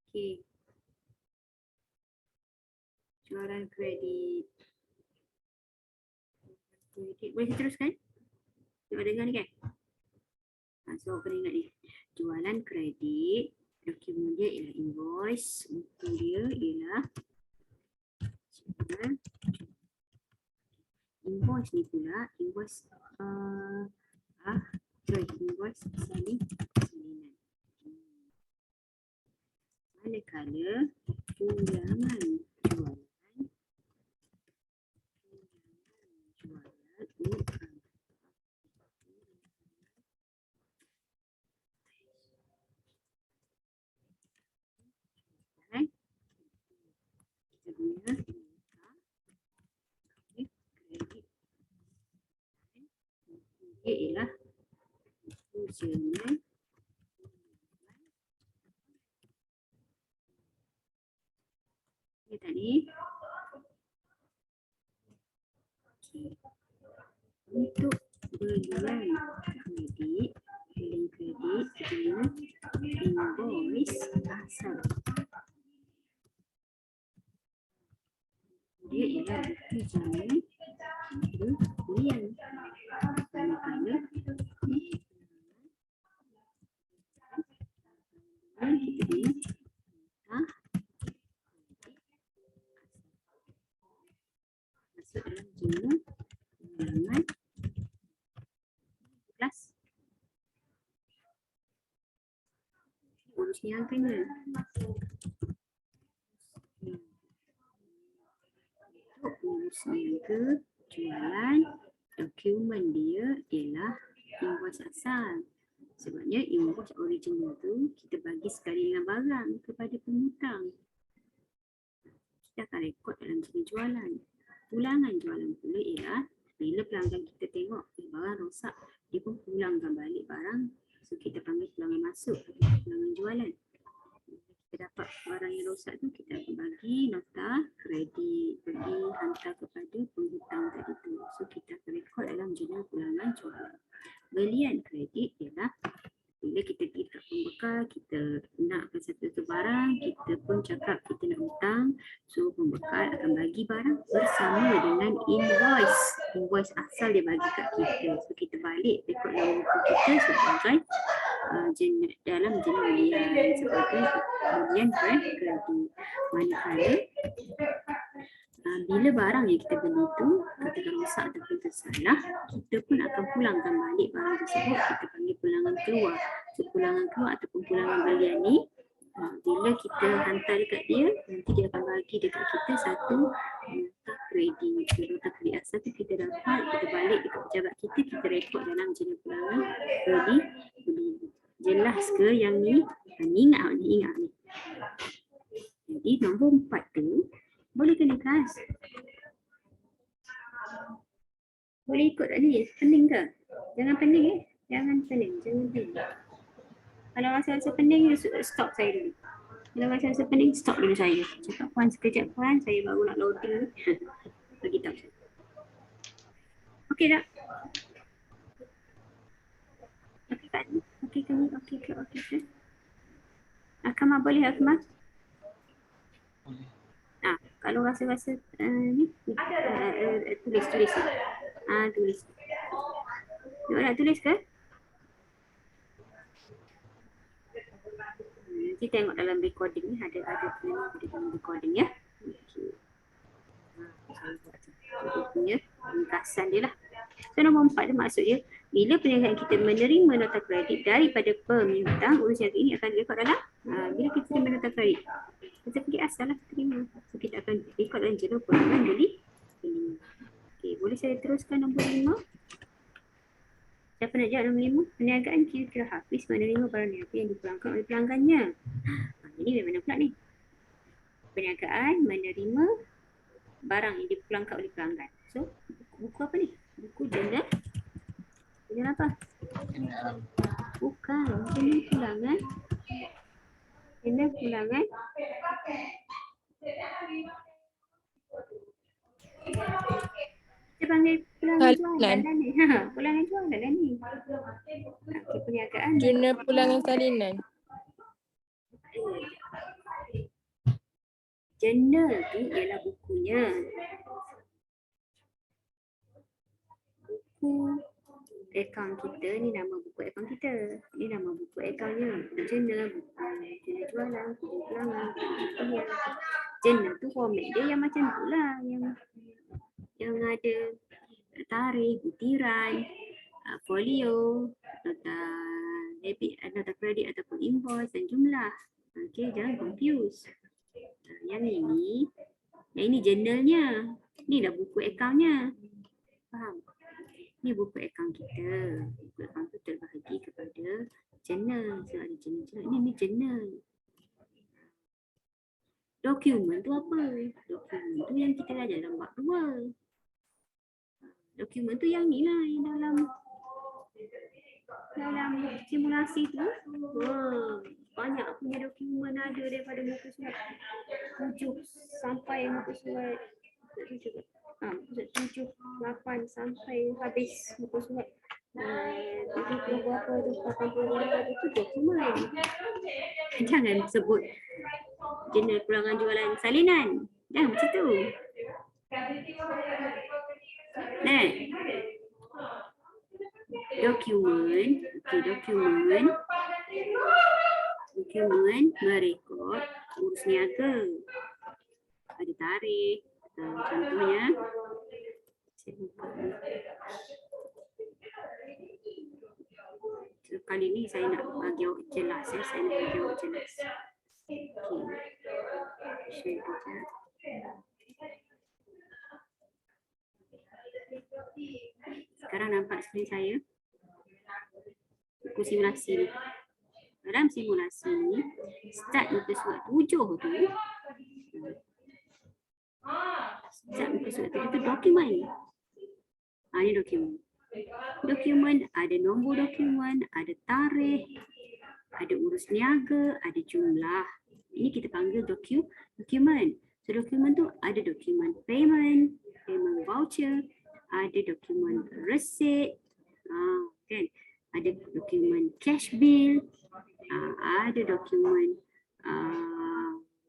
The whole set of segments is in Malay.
Okey. Jualan kredit. Boleh saya teruskan? Tengok dengar ni kan? So, kena ingat ni. Jualan kredit, dokumen dia ialah invoice, mutu dia ialah invoice ni pula, invoice invoice salinan. Manakala tunjangan jualan dia ialah tunjangan ni tadi. Untuk belian kredit dengan invoice asal. Dia ialah bukti jaminan belian. Manakala kita masuk dalam jumlah undangan kelas. Urus niaganya. Untuk urus niaga jualan, dokumen dia ialah invoice asal. Sebabnya invoice original tu kita bagi sekali dengan barang kepada pengutang. Kita akan rekod dalam jenis jualan. Pulangan jualan pula ialah bila pelanggan kita tengok barang rosak, dia pun pulangkan balik barang. So kita panggil pulangan masuk atau pulangan jualan. Kita dapat barang yang rosak tu, kita akan bagi nota kredit, pergi hantar kepada penghutang tadi tu. So kita akan rekod dalam jurnal pulangan jualan. Belian kredit ialah bila kita pergi kat pembekal, kita nakkan satu barang, kita pun cakap kita nak hutang. So pembekal akan bagi barang bersama dengan invoice asal dia bagi kat kita. So kita balik rekod dalam buku kita sebagai dalam jenis belian, sebagai belian kredit. Manakala bila barang yang kita beli tu katakan rosak ataupun tersalah, kita pun akan pulangkan balik barang tersebut. Kita panggil pulangan keluar. So pulangan keluar ataupun pulangan belian ni, bila kita hantar dekat dia, nanti dia akan bagi dekat kita satu nota kredit. Nota kredit asal tu kita dapat, kita balik dekat pejabat kita, kita rekod dalam jenis pulangan kredit. Jelas ke yang ni? Ingat ni. Jadi nombor 4 tu boleh kena kelas. Boleh ikut tak ni? Pening ke? Jangan pening Jangan pening. Kalau rasa pening, stop saya dulu. Kalau rasa pening, stop dulu saya. Cakap puan sekejap puan, saya baru nak loading. Bagi tahu saya. Okey tak? Okey kan? Okey kan? Okey. Akmal boleh Akmal? Kalau rasa-rasa ni tulis. Tulis. Awak nak tulis ke? Nanti tengok dalam recording ni ada dalam recording ya. Okey. Dia punya ringkasan dia lah. So nombor 4 dia maksud dia, bila perniagaan kita menerima nota kredit daripada pemihutang, urus yang ini akan direkod dalam bila kita terima nota kredit. Kita pergi asal lah terima. So kita akan rekod dalam jurnal pulangan beli. Okey, boleh saya teruskan nombor 5? Siapa nak jawab nombor 5? Perniagaan kira-kira Hafiz menerima barang niaga yang dipulangkan oleh pelanggannya. Ini dari mana pula ni? Perniagaan menerima barang yang dipulangkan oleh pelanggan. So, buku apa ni? Buku jurnal. Jurnal apa? Bukan. Jurnal pulangan. Jurnal pulangan. Kita panggil pulangan jualan lah ni. Pulangan jualan lah ni. Perniagaan. Jurnal pulangan salinan. Journal tu ialah bukunya. Buku akaun kita ni nama buku akaun kita. Ni nama buku akaunnya. Journal, buku journal jualan, buku pelanggan, buku. Journal tu format dia yang macam tu lah, yang ada tarikh, butiran, folio, nota kredit ataupun invoice dan jumlah. Okey, jangan confuse. Yang ini journalnya. Ni dah buku akaunnya. Faham? Ni buku akaun kita. Buku akaun tu terbahagi kepada journal. So ada journal. Ini journal. Dokumen tu apa? Dokumen tu yang kita dah dalam bab 2. Dokumen tu yang ni lah, yang dalam simulasi tu. Banyak punya dokumen ada daripada muka surat 7 sampai muka surat 7, 8 sampai habis muka surat 70 berapa tu, 80 berapa tu dokumen. Jangan sebut jurnal peluangan jualan salinan. Jangan macam tu. Nah, dokumen, dokumen merekod urus niaga. Ada tarikh, contohnya. So, kali ni saya nak bagi awak jelas. Saya nak bagi awak jelas. Okay. Sekarang nampak skrin saya. Buku simulasi ni. Dalam simulasi ni, start muka surat 7 tu. Start muka surat 7 tu dokumen. Ini dokumen. Dokumen, ada nombor dokumen, ada tarikh, ada urus niaga, ada jumlah. Ini kita panggil dokumen. So dokumen tu ada dokumen payment voucher, ada dokumen receipt, kan? Ada dokumen cash bill, ada dokumen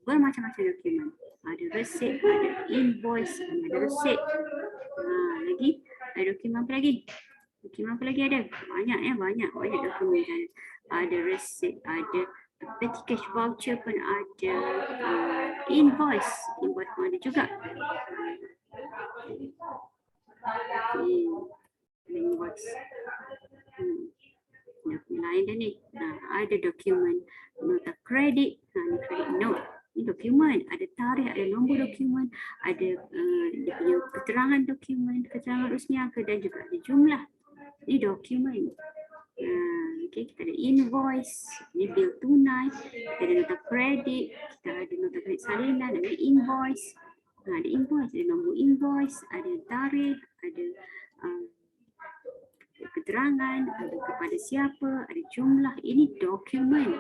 bermacam-macam dokumen. Ada receipt, ada invoice, ada receipt. Lagi ada dokumen apa lagi? Dokumen apa lagi ada? Banyak dokumen. Ada receipt, ada petty cash voucher pun ada, invoice pun ada juga. Invoice. Lain dah ni. Ada dokumen nota kredit, ni kredit note. Ini dokumen, ada tarikh, ada nombor dokumen, ada dia punya keterangan dokumen, keterangan urus niaga dan juga ada jumlah. Ini dokumen. Okay, kita ada invoice, ini bil tunai, kita ada nota kredit, kita ada nota kredit salinan, ada invoice. Ada invoice, ada nombor invoice, ada tarikh, ada keterangan, ada kepada siapa, ada jumlah. Ini dokumen.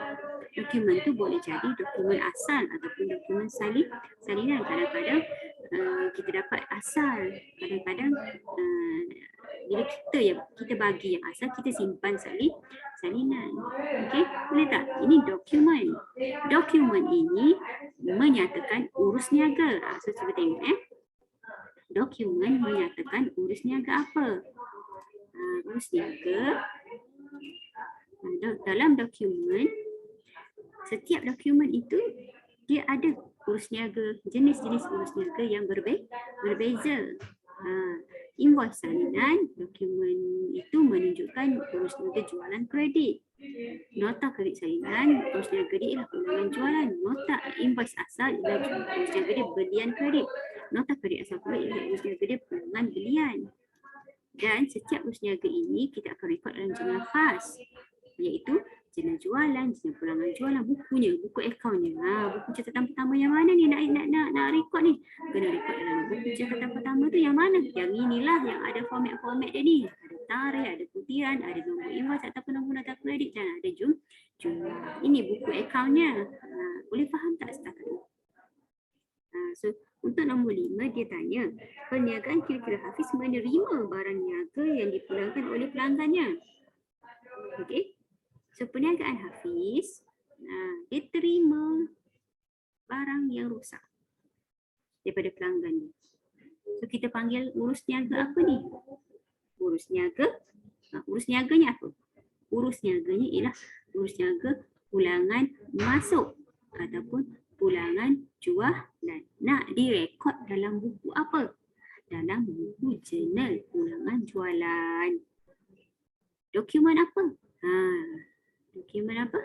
Dokumen tu boleh jadi dokumen asal ataupun dokumen salinan. Kadang-kadang kita dapat asal, kadang-kadang bila kita bagi yang asal, kita simpan salinan. Okey, boleh tak? Ini dokumen. Dokumen ini menyatakan urus niaga. So cuba tengok dokumen menyatakan urus niaga apa? Urus niaga. Dalam dokumen, setiap dokumen itu dia ada urus niaga, jenis-jenis urus niaga yang berbeza. Invoice salinan, dokumen itu menunjukkan urus niaga jualan kredit. Nota kredit salinan, urus niaga dia ialah ulangan jualan. Nota invoice asal ialah urus niaga dia belian kredit. Nota kredit asal pula ialah urus niaga dia ulangan belian. Dan setiap urus niaga ini kita akan rekod dalam jurnal khas, iaitu jurnal jualan, jurnal pulangan jualan, bukunya, buku akaunnya. Buku catatan pertama yang mana ni nak rekod ni? Kena rekod dalam buku catatan pertama tu yang mana? Yang inilah yang ada format-format dia ni. Ada tarikh, ada butiran, ada nombor invoice ataupun nombor nota kredit dan ada jumlah. Ini buku akaunnya. Boleh faham tak setakat ni? So untuk nombor 5 dia tanya, perniagaan kira-kira Hafiz menerima barang niaga yang dipulangkan oleh pelanggannya. Okey. So perniagaan Hafiz, dia terima barang yang rosak. daripada pelanggan ni. So kita panggil urus niaga apa ni? Urus niaga. Urus niaganya apa? Urus niaganya ialah urus niaga pulangan masuk ataupun pulangan jualan. Nak direkod dalam buku apa? Dalam buku jurnal pulangan jualan. Dokumen apa? Dokumen apa?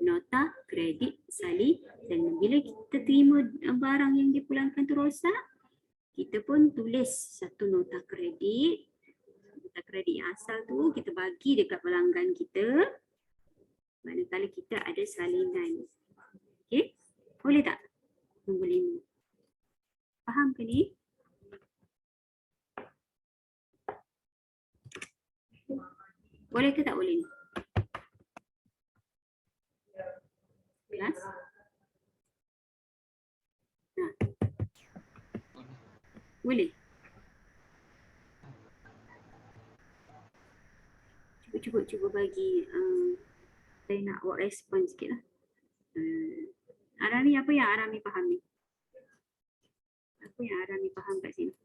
Nota kredit salin, dan bila kita terima barang yang dipulangkan tu rosak, kita pun tulis satu nota kredit. Nota kredit yang asal tu kita bagi dekat pelanggan kita manakala kita ada salinan. Okey? Boleh tak? Nombor 5. Faham ke ni? Boleh ke tak boleh ni? Kelas? Boleh? Cuba bagi saya nak buat respon sikit lah. Arami, apa yang Arami faham ni? Apa yang Arami faham kat sini?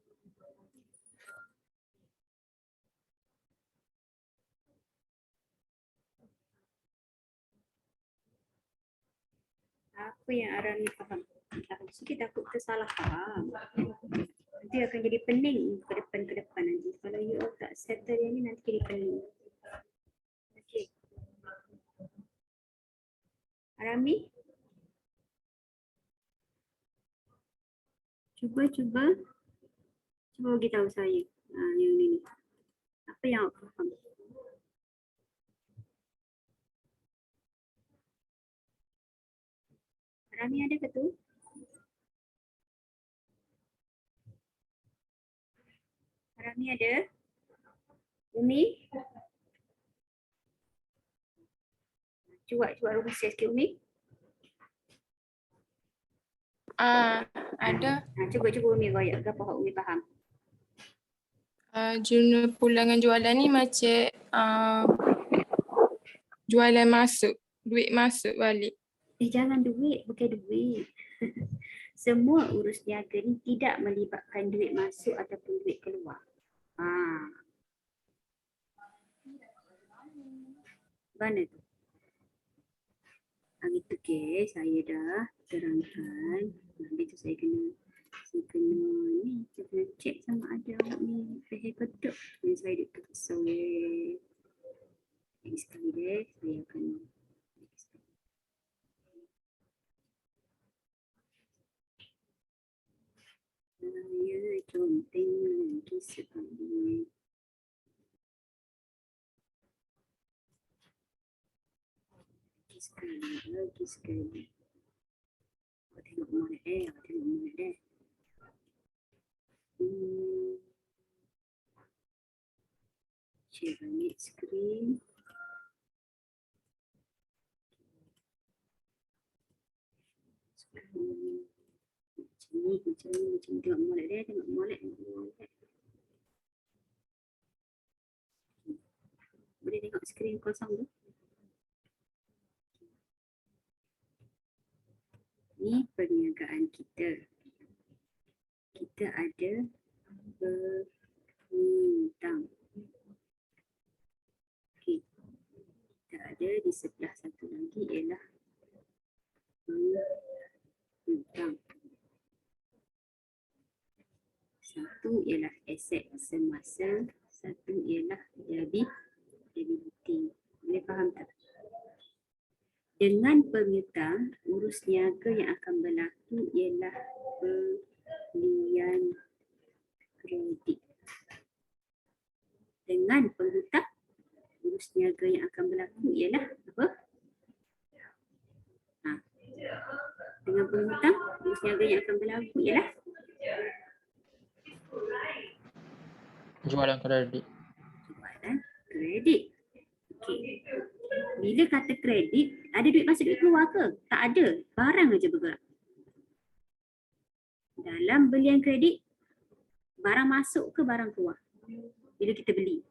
Apa yang Arami faham? Sikit takut tersalah faham. Nanti akan jadi pening ke depan nanti. Kalau you all tak settle yang ni nanti jadi pening. Okey. Arami? Cuba bagi tahu saya yang ni. Apa yang awak faham? Arami ada ke tu? Arami ada? Umi? Cuba Umi share sikit Umi. Ada. Cuba Umi royak ke apa Umi faham? Jurnal pulangan jualan ni macam jualan masuk, duit masuk balik. Jangan duit, bukan duit. Semua urus niaga ni tidak melibatkan duit masuk ataupun duit keluar. Mana tu? Itu ke, saya dah terangkan. Nanti tu saya kena ni, saya kena check sama ada awak ni faham betul. Dan saya duduk kesal lagi sekali deh, saya akan saya conteng lagi sekali. Lagi sekali. Awak tengok molek deh. Share balik skrin. Macam ni, tengok molek. Boleh tengok skrin kosong tu? Ni perniagaan kita. Kita ada berhutang. Okey. Kita ada di sebelah satu lagi ialah berhutang. Satu ialah aset semasa, satu ialah liability. Boleh faham tak? Dengan penghutang, urus niaga yang akan berlaku ialah pembelian kredit. Dengan penghutang, urus niaga yang akan berlaku ialah apa? Dengan penghutang, urus niaga yang akan berlaku ialah Jualan kredit. Jualan kredit. Okey. Bila kata kredit, ada duit masuk duit keluar ke? Tak ada. Barang aja bergerak. Dalam belian kredit, barang masuk ke barang keluar? Bila kita beli.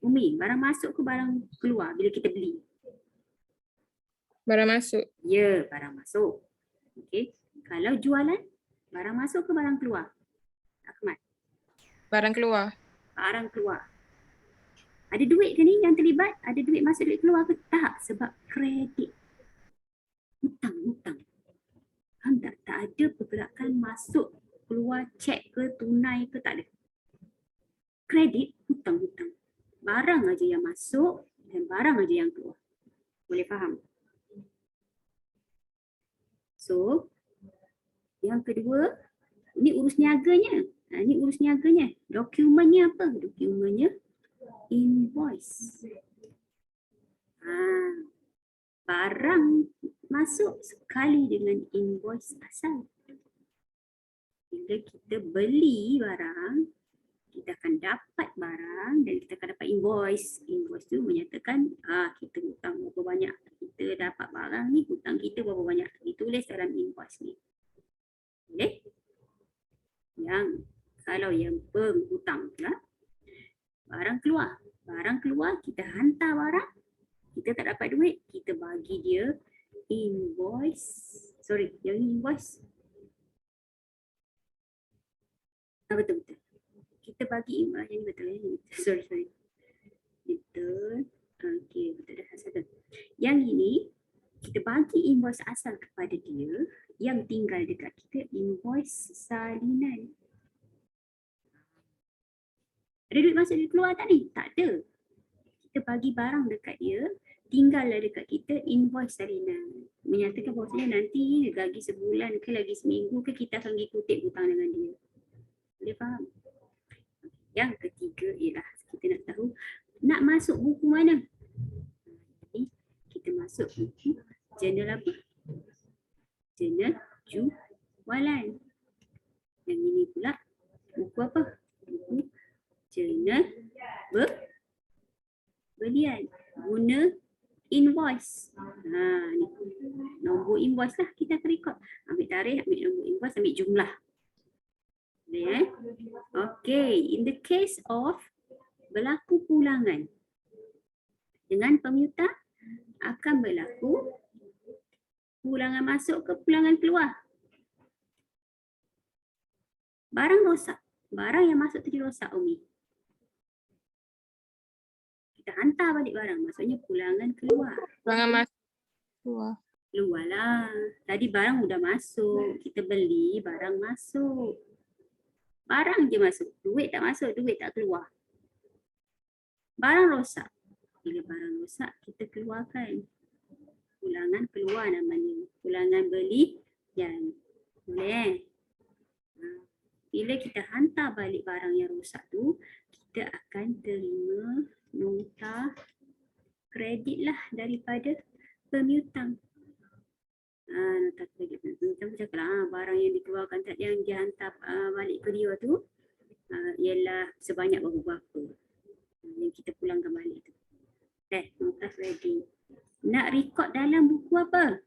Umi, barang masuk ke barang keluar bila kita beli? Barang masuk. Ya, barang masuk. Okey. Kalau jualan, barang masuk ke barang keluar? Ahmad, Barang keluar. barang keluar. Ada duit ke ni yang terlibat? Ada duit masuk, duit keluar ke? Tak, sebab kredit. Hutang. Faham tak? Tak ada pergerakan masuk, keluar, cek ke, tunai ke, tak ada. Kredit, hutang. Barang aja yang masuk dan barang aja yang keluar. Boleh faham? So, yang kedua, ini urus niaganya. Ini urus niaganya. Dokumennya apa? Dokumennya invoice. Barang masuk sekali dengan invoice asal. Bila kita beli barang, kita akan dapat barang dan kita akan dapat invoice. Invoice tu menyatakan kita hutang berapa banyak. Kita dapat barang ni, hutang kita berapa banyak. Ditulis dalam invoice ni. Boleh? Kalau yang penghutang pula, barang keluar. Barang keluar, kita hantar barang. Kita tak dapat duit, kita bagi dia invoice. Sorry, yang invoice. Betul. Kita bagi invoice yang betul ya. Sorry. Betul. Okey, betul dah asal. Yang ini kita bagi invoice asal kepada dia, yang tinggal dekat kita invoice salinan. Ada duit masuk, duit keluar tak ni? Tak ada. Kita bagi barang dekat dia, tinggallah dekat kita invoice salinan. Menyatakan bahawasanya nanti lagi sebulan ke lagi seminggu ke kita akan pergi kutip hutang dengan dia. Boleh faham? Yang ketiga ialah kita nak tahu nak masuk buku mana. Jadi kita masuk buku jurnal apa? Jurnal jualan. Yang ini pula buku apa? Buku jurnal belian. Guna invoice. Ni nombor invoice lah kita akan record. Ambil tarikh, ambil nombor invoice, ambil jumlah. Boleh Okay, in the case of berlaku pulangan dengan piutang akan berlaku pulangan masuk ke pulangan keluar. Barang rosak. Barang yang masuk tadi rosak, Umi. Kita hantar balik barang, maksudnya pulangan keluar. Pulangan masuk. Keluar. Keluar lah. Tadi barang udah masuk. Kita beli, barang masuk. Barang je masuk. Duit tak masuk, duit tak keluar. Barang rosak. Bila barang rosak, kita keluarkan. Pulangan keluar namanya. Pulangan belian. Boleh Bila kita hantar balik barang yang rosak tu, kita akan terima nota kredit lah daripada pemiutang. Nota kredit pemiutang cakap lah, barang yang dikeluarkan tak yang dihantar balik ke dia tu ialah sebanyak berapa yang kita pulangkan balik tu. Nota kredit. Nak record dalam buku apa?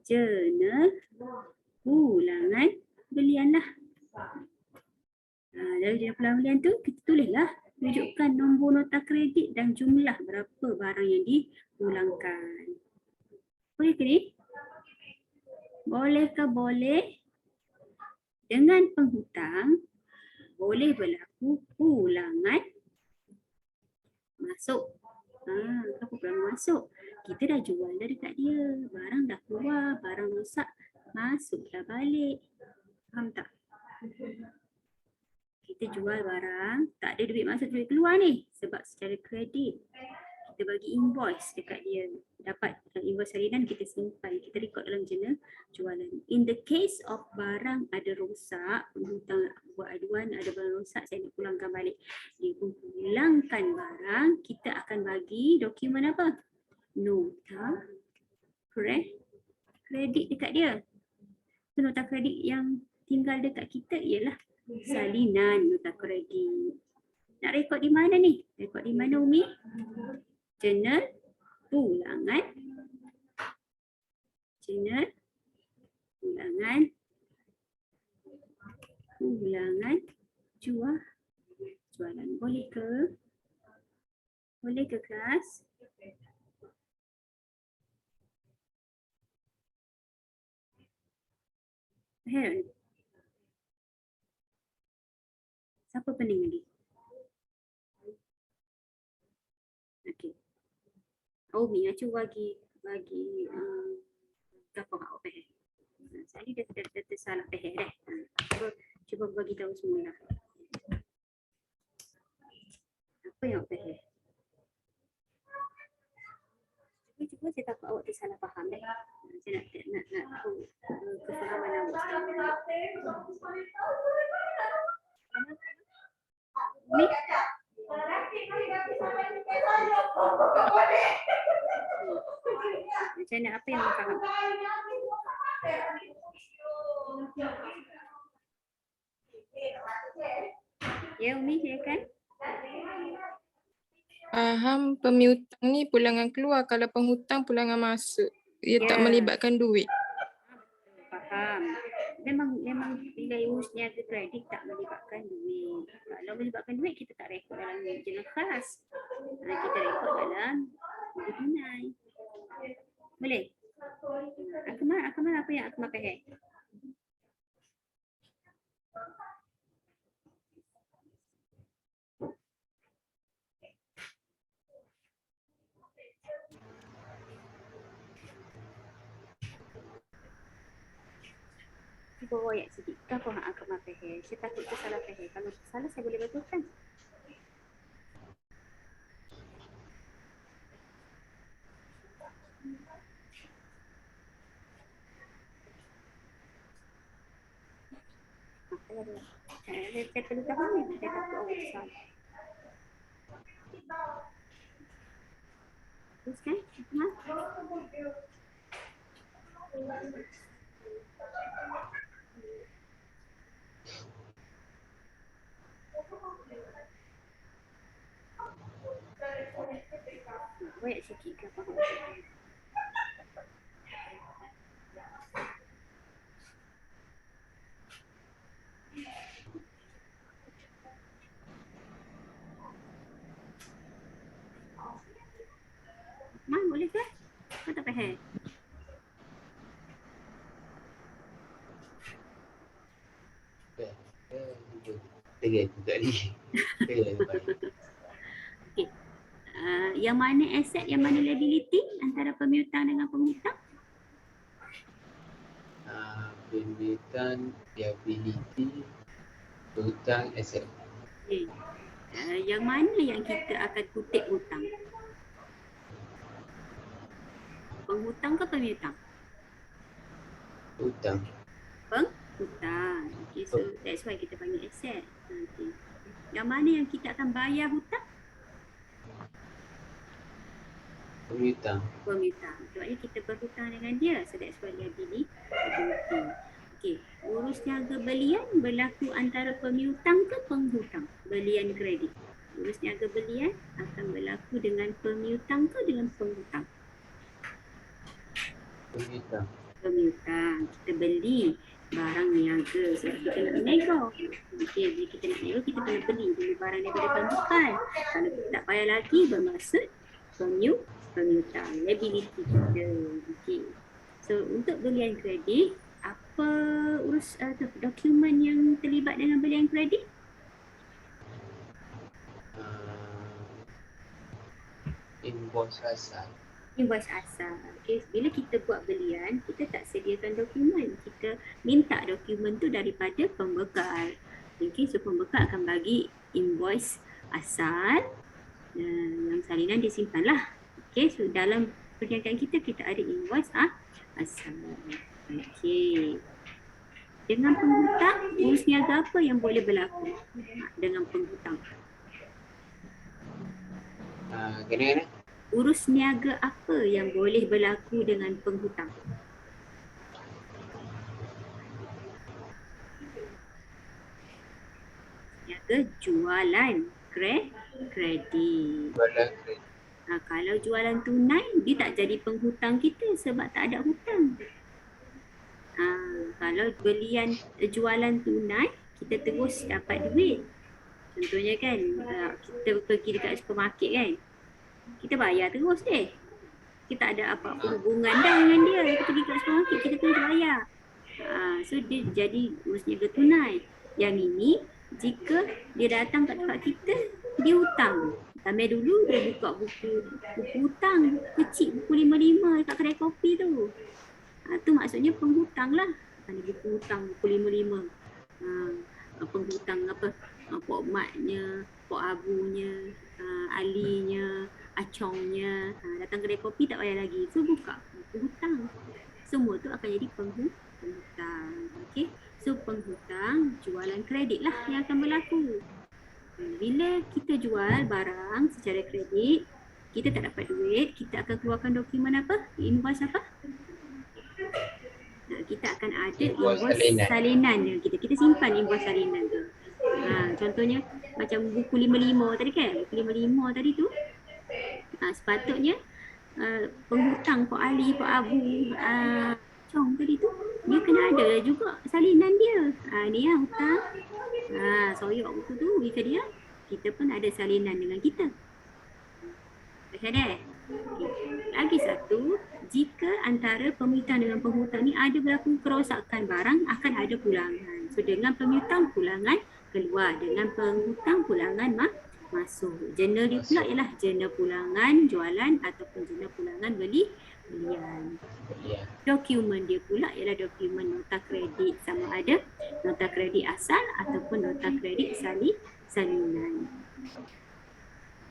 Jurnal pulangan belian lah. Dari jurnal pulangan belian tu kita tulislah tunjukkan nombor nota kredit dan jumlah berapa barang yang dipulangkan. Boleh ke ni? Bolehkah? Boleh. Dengan penghutang boleh berlaku pulangan masuk. Kenapa pulangan masuk? Kita dah jual dah dekat dia. Barang dah keluar, barang rosak, masuklah balik. Faham tak? Kita jual barang, tak ada duit masuk, duit keluar ni. Sebab secara kredit, kita bagi invoice dekat dia. Dapat invoice harian, kita simpan, kita record dalam jurnal jualan. In the case of barang ada rosak, penghutang buat aduan, ada barang rosak, saya nak pulangkan balik. Dia pun pulangkan barang, kita akan bagi dokumen apa? Nota kredit dekat dia. So, nota kredit yang tinggal dekat kita ialah salinan nota kredit. Nak rekod di mana ni? Rekod di mana, Umi? Jurnal pulangan. Jurnal pulangan jualan. Boleh ke? Boleh ke kelas? Faham? Siapa pening lagi? Okey. Umi, acu bagi apa kat awak faham? Saya ni dah tersalah faham dah. Cuba bagi tahu semula. Apa yang awak faham? Cuba saya takut awak tersalah faham dah. Saya nak tahu kefahaman awak. Umi? Macam mana, apa yang awak faham? Ya Umi, silakan. Faham pemiutang ni pulangan keluar, kalau penghutang pulangan masuk. Ia tak Ya. melibatkan duit. Faham. Memang bila urus niaga kredit tak melibatkan duit. Kalau melibatkan duit kita tak rekod dalam jurnal khas. Kita rekod dalam buku tunai. Boleh? Akmal apa yang Akmal faham? Cuba royak sikit. Apa yang Akmal faham? Saya takut tersalah faham. Kalau salah saya boleh betulkan. Saya perlu tahu ni. Saya takut awak tersalah. Teruskan, Akmal. Royak sikit ke apa awak faham? Akmal, boleh ke? Kau tak faham? Lagi aku tak ni. Okey. Yang mana aset, yang mana liability antara pemiutang dengan penghutang? Pembibitan, liability, hutang, aset. Okay. Yang mana yang kita akan kutip hutang? Penghutang ke pemiutang? Hutang. Penghutang. Okay, so that's why kita panggil aset. Okay. Yang mana yang kita akan bayar hutang? Pembibitan. Pemiutang. Sebabnya kita berhutang dengan dia. So that's why liability. Okey, urus niaga belian berlaku antara pemiutang ke penghutang? Belian kredit. Urus niaga belian akan berlaku dengan pemiutang ke dengan penghutang? Pembibitan. Pemiutang. Kita beli barang niaga sebab kita nak nego. Okey, bila kita nak nego kita kena beli barang daripada pembukaan. Kalau kita tak bayar lagi bermaksud pemiutang, liability kita. Okey. So untuk belian kredit, apa urus dokumen yang terlibat dengan belian kredit? Invoice asal. Invoice asal. Okay. Bila kita buat belian, kita tak sediakan dokumen. Kita minta dokumen tu daripada pembekal. Okay, so pembekal akan bagi invoice asal yang salinan disimpan lah. Okay, so dalam perniagaan kita ada invoice asal. Okay. Dengan penghutang, urus niaga apa yang boleh berlaku dengan penghutang? Kena-kena? Urus niaga apa yang boleh berlaku dengan penghutang? Niaga jualan kredit. Jualan kredit. Kalau jualan tunai, dia tak jadi penghutang kita sebab tak ada hutang. Kalau belian jualan tunai, kita terus dapat duit. Contohnya kan, kita pergi dekat supermarket kan, kita bayar terus deh. Kita ada apa hubungan dah dengan dia. Kita pergi dekat supermarket, kita terus bayar. So dia jadi urus niaga tunai. Yang ini jika dia datang kat tempat kita, dia hutang. Kami dulu dia buka buku hutang kecil, buku 55 kat kedai kopi tu. Tu maksudnya penghutang lah. Ada buku hutang buku 55. Penghutang apa? Pok maknya, pok abunya, alinya, acongnya. Datang kedai kopi tak payah lagi. So buka buku hutang. Semua tu akan jadi penghutang. Okey. So penghutang, jualan kredit lah yang akan berlaku. Bila kita jual barang secara kredit, kita tak dapat duit, kita akan keluarkan dokumen apa? Invoice apa? Kita akan ada Invoice invoice salinan dia. Kita simpan invoice salinan tu. Contohnya macam buku 55 tadi kan? Buku 55 tadi tu sepatutnya penghutang Pak Ali, Pak Abu, Chong tadi tu dia kena ada juga salinan dia. Ni yang hutang. Soyok buku tu jika dia kita pun ada salinan dengan kita. Okay, okay. Lagi satu, jika antara pemiutang dengan penghutang ni ada berlaku kerosakan barang, akan ada pulangan. So dengan pemiutang pulangan keluar, dengan penghutang pulangan masuk. Jurnal dia pula ialah jurnal pulangan jualan ataupun jurnal pulangan belian. Dokumen dia pula ialah dokumen nota kredit, sama ada nota kredit asal ataupun nota kredit salinan.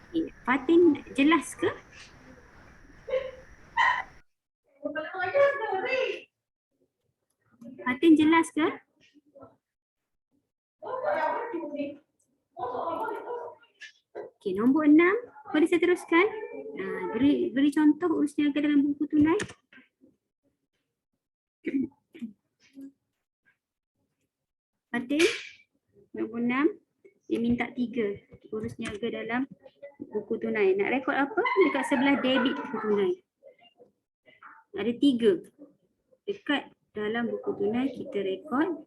Okay. Fatin jelas ke? Fatin jelas ke? Okey, nombor 6. Boleh saya teruskan? Beri contoh urus niaga dalam buku tunai. Fatin, nombor 6. Dia minta 3 urus niaga dalam buku tunai. Nak rekod apa? Dekat sebelah debit buku tunai. Ada 3. Dekat dalam buku tunai kita rekod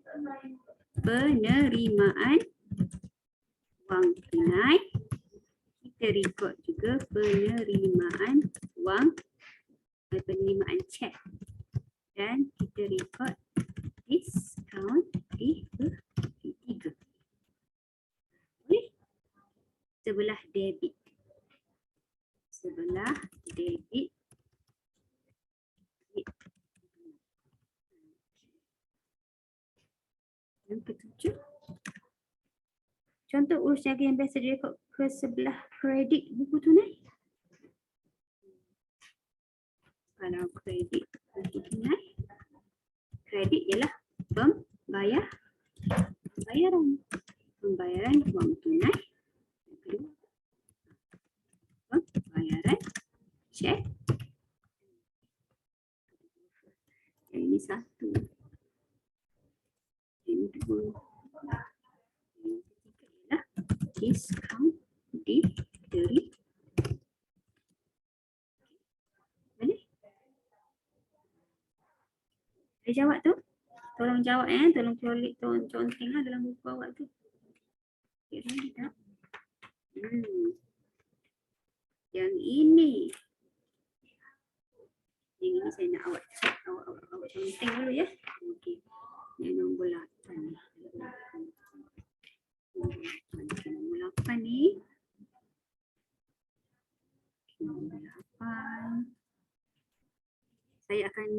penerimaan wang tunai. Kita rekod juga penerimaan penerimaan cek. Dan kita rekod diskaun di 3. Sebelah debit. Sebelah debit. Yang ketujuh. Contoh urus niaga yang biasa direkod ke sebelah kredit buku tunai. Kalau kredit buku tunai, kredit ialah pembayaran wang tunai. Pembayaran cek. Yang ini 1. Yang 2. Yang ketiga ialah diskaun diberi. Boleh? Boleh jawab tu? Tolong jawab tolong contenglah dalam buku awak tu. Okay, lagi tak? Yang ini. Yang ini saya nak awak cek, awak conteng dulu ya. Okey. Yang nombor 8 ni. Nombor 8 ni. Nombor 8. Saya akan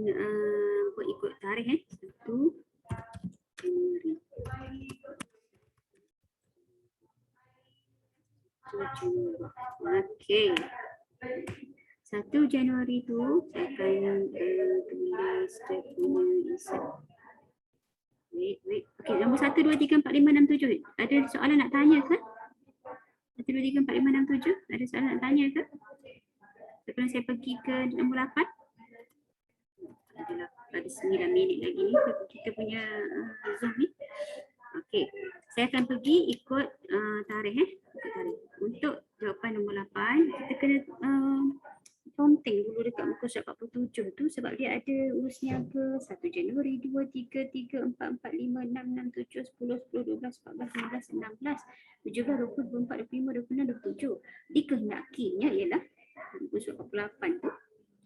buat ikut tarikh 1 Januari. 1 Januari. Okey. 1 Januari tu saya akan tulis dia punya insert. Wait. Okey, nombor 1, 2, 3, 4, 5, 6, 7. Ada soalan nak tanya ke? 1, 2, 3, 4, 5, 6, 7. Ada soalan nak tanya ke? Sebelum saya pergi ke nombor 8. Ada 9 minit lagi ni kita punya Zoom ni. Okey, saya akan pergi ikut tarikh tarikh. Untuk jawapan nombor 8, kita kena conteng dulu dekat muka surat 47 tu sebab dia ada urus niaga 1 Januari, 2, 3, 3, 4, 4, 5, 6, 6, 7, 10, 10, 12, 14, 15, 16, 17, 20, 24, 25, 26, 27. Dikehendakinya ialah muka surat 48 tu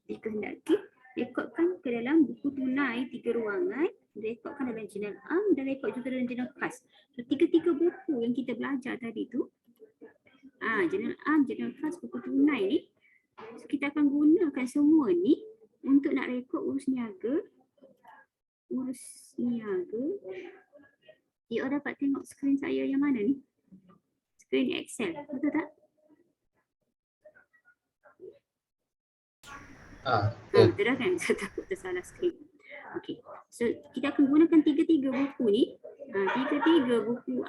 dikehendaki rekodkan ke dalam buku tunai 3 ruangan rekodkan dalam jurnal am dan rekod juga dalam jurnal khas. So tiga-tiga buku yang kita belajar tadi tu, jurnal am, jurnal khas, buku tunai ni, so kita akan gunakan semua ni untuk nak rekod urus niaga. You dapat tengok skrin saya yang mana ni? Skrin Excel, betul tak? Betul dah kan? Saya takut tersalah skrin. Okey, so kita akan gunakan tiga-tiga buku ni, tiga-tiga buku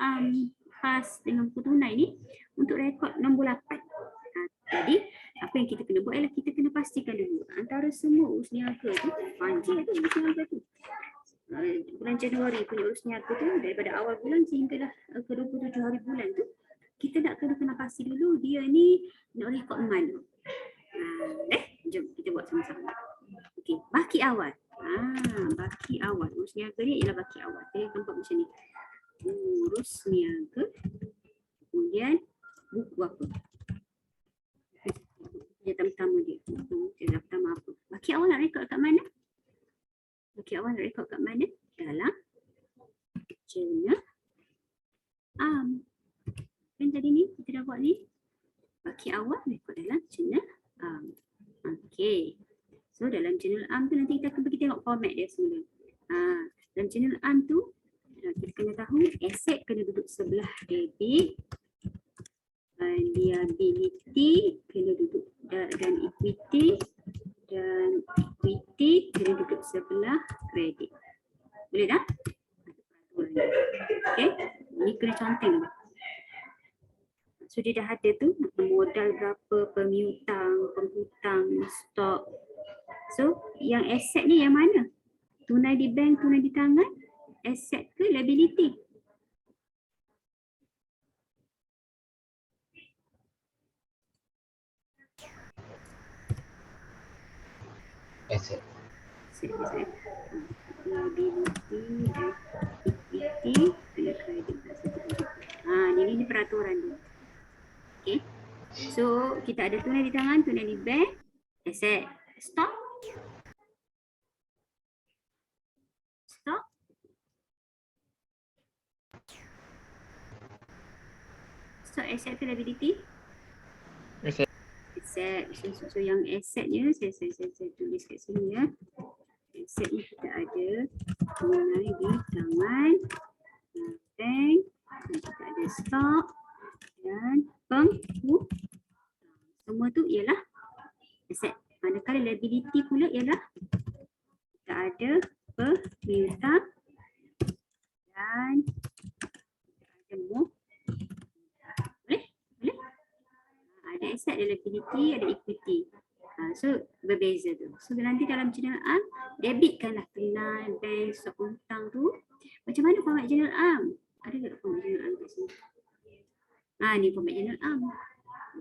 khas dengan buku tunai ni untuk rekod nombor 8. Jadi apa yang kita kena buat ialah kita kena pastikan dulu antara semua urus niaga tu, urus niaga tu. Bulan Januari punya urus niaga tu, daripada awal bulan sehinggalah ke 27 hari bulan tu, kita nak kena pasti dulu dia ni nak rekod mana. Jom kita buat sama-sama. Okey, baki awal. Baki awal. Urus niaga ni ialah baki awal. Kita akan buat macam ni. Urus niaga. Kemudian buku apa? Yang pertama dia. Yang pertama apa? Baki awal nak rekod kat mana? Baki awal nak rekod kat mana? Dalam jurnal am. Kan tadi ni kita dah buat ni. Baki awal rekod dalam jurnal am. Okey. So dalam jurnal am tu nanti kita akan pergi tengok format dia semula. Dalam jurnal am tu kita kena tahu aset kena duduk sebelah debit, liability kena duduk dan equity kena duduk sebelah kredit. Boleh tak? Okey. Ni kena conteng dulu. So dia dah ada tu modal berapa, pemiutang, penghutang, stok. So yang aset ni yang mana? Tunai di bank, tunai di tangan, aset ke liability? Aset. Liability dan equity kena kredit. Ini peraturan tu. Okay. So kita ada tunai di tangan, tunai di bank, aset, stok. Stok, aset ke liability? Aset. Aset. So yang asetnya saya tulis kat sini ya. Aset ni kita ada tunai di tangan, bank, kita ada stok dan penghutang. Semua tu ialah aset. Manakala liability pula ialah kita ada pemiutang dan kita ada boleh? Ada aset, ada liability, ada equity. So berbeza tu. So nanti dalam jurnal am, debitkanlah tunai, bank, stok, hutang tu. Macam mana format jurnal am? Ada tak format jurnal am kat sini? Ni format jurnal am.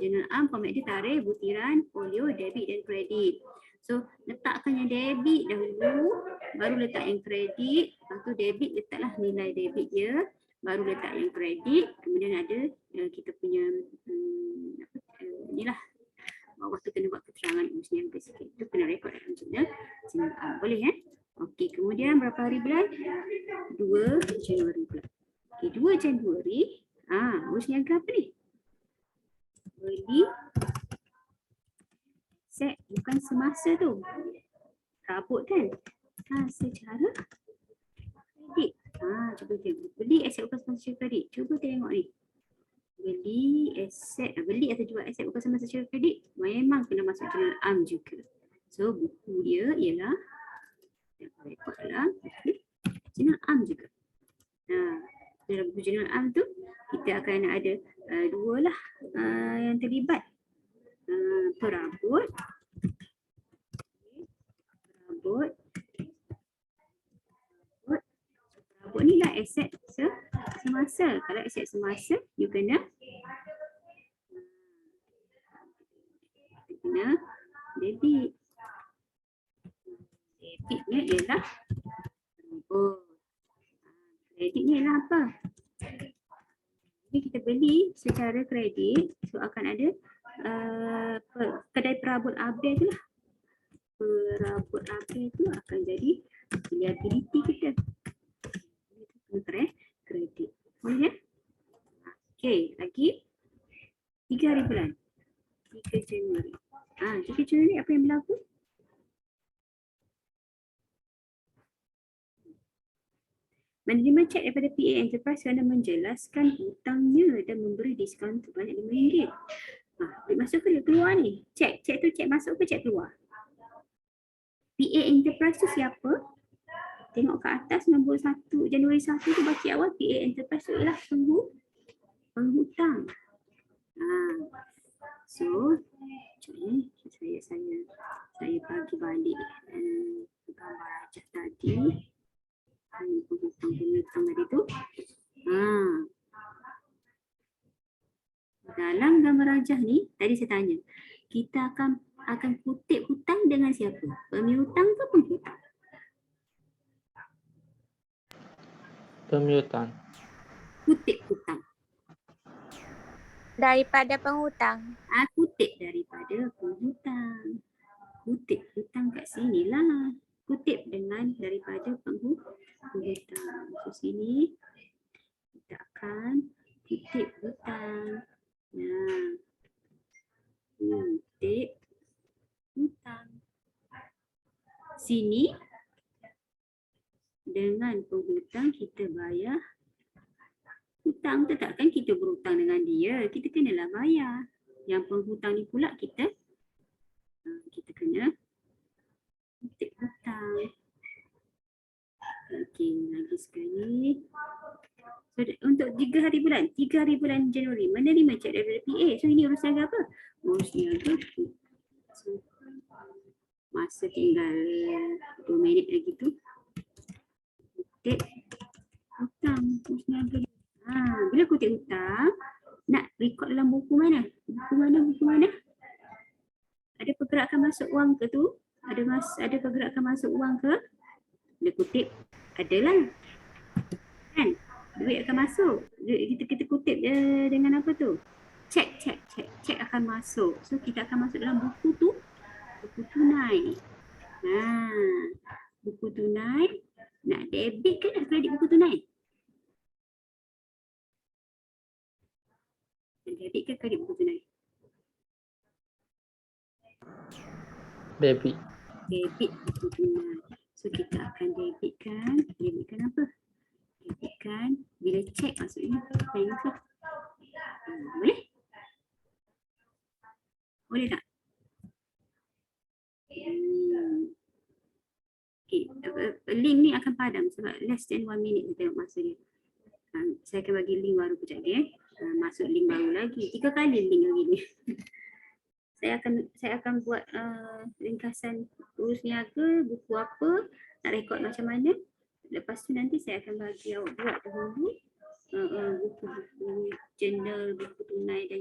Jurnal am format dia tarikh, butiran, folio, debit dan kredit. So letakkan yang debit dahulu, baru letak yang kredit. Lepas tu debit letaklah nilai debit dia, baru letak yang kredit. Kemudian ada kita punya inilah bawah tu kena buat keterangan urus niaga sikit. Itu kena rekod dalam jurnal am. Boleh Okey, kemudian berapa hari bulan? 2 Januari bulan. Okey, 2 Januari. Urus niaga apa ni? Beli aset, bukan semasa tu. Rabut kan? Secara kredit. Cuba tengok. Beli aset bukan semasa secara kredit. Cuba tengok ni. Beli aset, beli atau jual aset bukan semasa secara kredit, memang kena masuk jurnal am juga. So buku dia ialah rekod dalam jurnal am juga. Dalam buku jurnal am tu kita akan ada dua lah yang terlibat. Perabot ni lah aset semasa. Kalau aset semasa, you kena debit. Debitnya ialah perabot. Kreditnya ialah apa? Jadi kita beli secara kredit, so akan ada kedai perabot Abel tu lah. Perabot Abel tu akan jadi liability kita. Boleh ya? Okey, lagi 3 hari bulan. 3 Januari. 3 Januari apa yang berlaku? Menerima cek daripada PA Enterprise kerana menjelaskan hutangnya dan memberi diskaun sebanyak RM5. Duit masuk ke dia keluar ni? Cek tu cek masuk ke cek keluar? PA Enterprise tu siapa? Tengok ke atas nombor 1 Januari 1 tu baki awal PA Enterprise tu ialah penghutang. So, saya bagi balik gambar rajah tadi. Penghutang tadi tu. Dalam gambar rajah ni, tadi saya tanya, kita akan kutip hutang dengan siapa? Pemiutang ke penghutang? Pemiutang. Kutip hutang. Daripada penghutang. Kutip daripada penghutang. Kutip hutang kat sini lah. Kutip dengan daripada penghutang. So sini kita akan kutip hutang. Kutip hutang. Sini dengan penghutang kita bayar hutang. Takkan kita berhutang dengan dia, kita kenalah bayar. Yang penghutang ni pula kita kena kutip hutang. Okey, lagi sekali. So, untuk 3 hari bulan Januari menerima cek daripada PA. So ini urus niaga apa? Urus niaga. So, masa tinggal 2 minit lagi tu. Kutip hutang, urus niaga. Bila kutip hutang, nak rekod dalam buku mana? Buku mana? Ada pergerakan masuk wang ke tu? Ada pergerakan masuk wang ke? Dia kutip, adalah. Kan? Duit akan masuk. Kita kutip dengan apa tu? Cek akan masuk. So kita akan masuk dalam buku tu. Buku tunai. Buku tunai. Nak debit ke nak kredit buku tunai? Debit ke kredit buku tunai? Debit. Debit buku tunai. So kita akan debitkan apa? Debitkan bila cek maksudnya bank tu. Boleh? Boleh tak? Okay. Link ni akan padam sebab less than 1 minute kita tengok masa dia. Saya akan bagi link baru kejap lagi. Masuk link baru lagi. 3 kali link lagi ni. Saya akan buat ringkasan urus niaga, buku apa, nak rekod macam mana. Lepas tu nanti saya akan bagi awak buat dahulu buku-buku journal, buku tunai dan